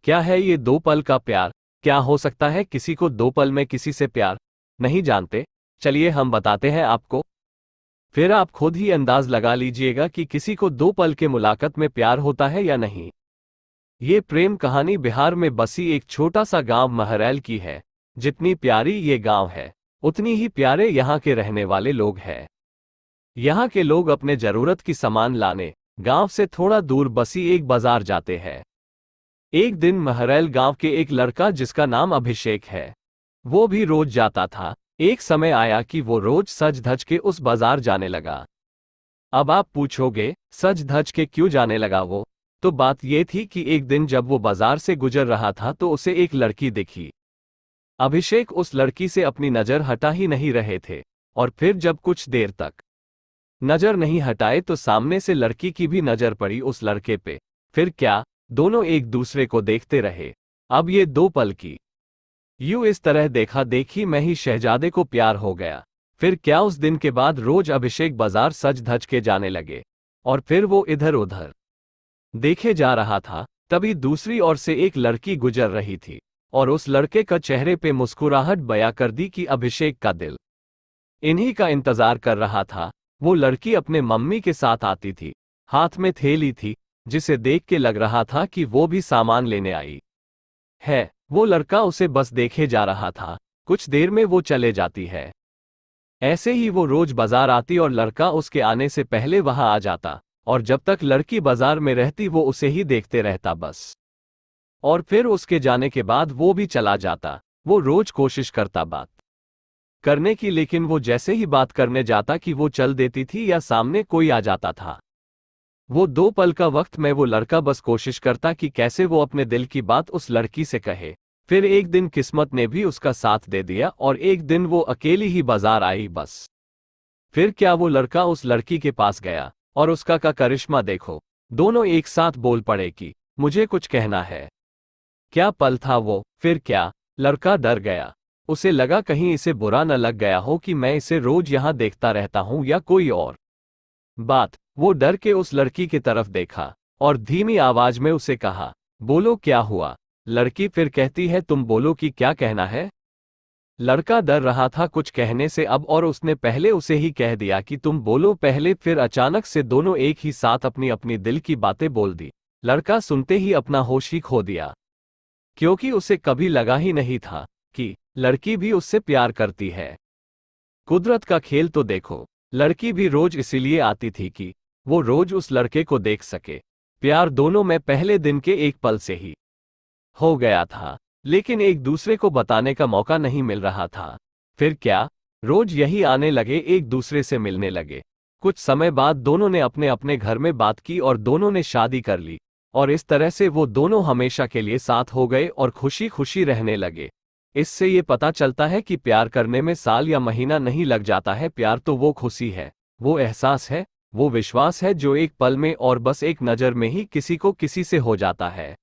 क्या है ये दो पल का प्यार? क्या हो सकता है किसी को दो पल में किसी से प्यार? नहीं जानते? चलिए हम बताते हैं आपको। फिर आप खुद ही अंदाज लगा लीजिएगा कि किसी को दो पल के मुलाकात में प्यार होता है या नहीं। ये प्रेम कहानी बिहार में बसी एक छोटा सा गांव महरैल की है। जितनी प्यारी ये गांव है, उतनी ही प्यारे यहाँ के रहने वाले लोग हैं। यहाँ के लोग अपने जरूरत की सामान लाने गांव से थोड़ा दूर बसी एक बाजार जाते हैं। एक दिन महरैल गांव के एक लड़का जिसका नाम अभिषेक है, वो भी रोज जाता था। एक समय आया कि वो रोज सज धज के उस बाजार जाने लगा। अब आप पूछोगे, सज धज के क्यों जाने लगा वो? तो बात ये थी कि एक दिन जब वो बाजार से गुजर रहा था तो उसे एक लड़की दिखी। अभिषेक उस लड़की से अपनी नजर हटा ही नहीं रहे थे, और फिर जब कुछ देर तक नजर नहीं हटाए तो सामने से लड़की की भी नजर पड़ी उस लड़के पे। फिर क्या, दोनों एक दूसरे को देखते रहे। अब ये दो पल की यूं इस तरह देखा देखी में ही शहजादे को प्यार हो गया। फिर क्या, उस दिन के बाद रोज अभिषेक बाजार सज धज के जाने लगे, और फिर वो इधर उधर देखे जा रहा था। तभी दूसरी ओर से एक लड़की गुजर रही थी, और उस लड़के का चेहरे पे मुस्कुराहट बयां कर दी कि अभिषेक का दिल इन्हीं का इंतजार कर रहा था। वो लड़की अपने मम्मी के साथ आती थी, हाथ में थैली थी, जिसे देख के लग रहा था कि वो भी सामान लेने आई है। वो लड़का उसे बस देखे जा रहा था। कुछ देर में वो चले जाती है। ऐसे ही वो रोज बाजार आती और लड़का उसके आने से पहले वहां आ जाता, और जब तक लड़की बाजार में रहती वो उसे ही देखते रहता बस। और फिर उसके जाने के बाद वो भी चला जाता। वो रोज कोशिश करता बात करने की, लेकिन वो जैसे ही बात करने जाता कि वो चल देती थी या सामने कोई आ जाता था। वो दो पल का वक्त में वो लड़का बस कोशिश करता कि कैसे वो अपने दिल की बात उस लड़की से कहे। फिर एक दिन किस्मत ने भी उसका साथ दे दिया और एक दिन वो अकेली ही बाजार आई बस। फिर क्या, वो लड़का उस लड़की के पास गया और उसका का करिश्मा देखो, दोनों एक साथ बोल पड़े कि मुझे कुछ कहना है। क्या पल था वो! फिर क्या, लड़का डर गया। उसे लगा कहीं इसे बुरा न लग गया हो कि मैं इसे रोज यहां देखता रहता हूं या कोई और बात। वो डर के उस लड़की की तरफ देखा और धीमी आवाज में उसे कहा, बोलो क्या हुआ? लड़की फिर कहती है, तुम बोलो कि क्या कहना है। लड़का डर रहा था कुछ कहने से अब, और उसने पहले उसे ही कह दिया कि तुम बोलो पहले। फिर अचानक से दोनों एक ही साथ अपनी अपनी दिल की बातें बोल दी। लड़का सुनते ही अपना होश ही खो दिया, क्योंकि उसे कभी लगा ही नहीं था कि लड़की भी उससे प्यार करती है। कुदरत का खेल तो देखो, लड़की भी रोज इसीलिए आती थी कि वो रोज उस लड़के को देख सके। प्यार दोनों में पहले दिन के एक पल से ही हो गया था, लेकिन एक दूसरे को बताने का मौका नहीं मिल रहा था। फिर क्या, रोज यही आने लगे, एक दूसरे से मिलने लगे। कुछ समय बाद दोनों ने अपने अपने घर में बात की और दोनों ने शादी कर ली, और इस तरह से वो दोनों हमेशा के लिए साथ हो गए और खुशी खुशी रहने लगे। इससे ये पता चलता है कि प्यार करने में साल या महीना नहीं लग जाता है। प्यार तो वो खुशी है, वो एहसास है, वो विश्वास है जो एक पल में और बस एक नज़र में ही किसी को किसी से हो जाता है।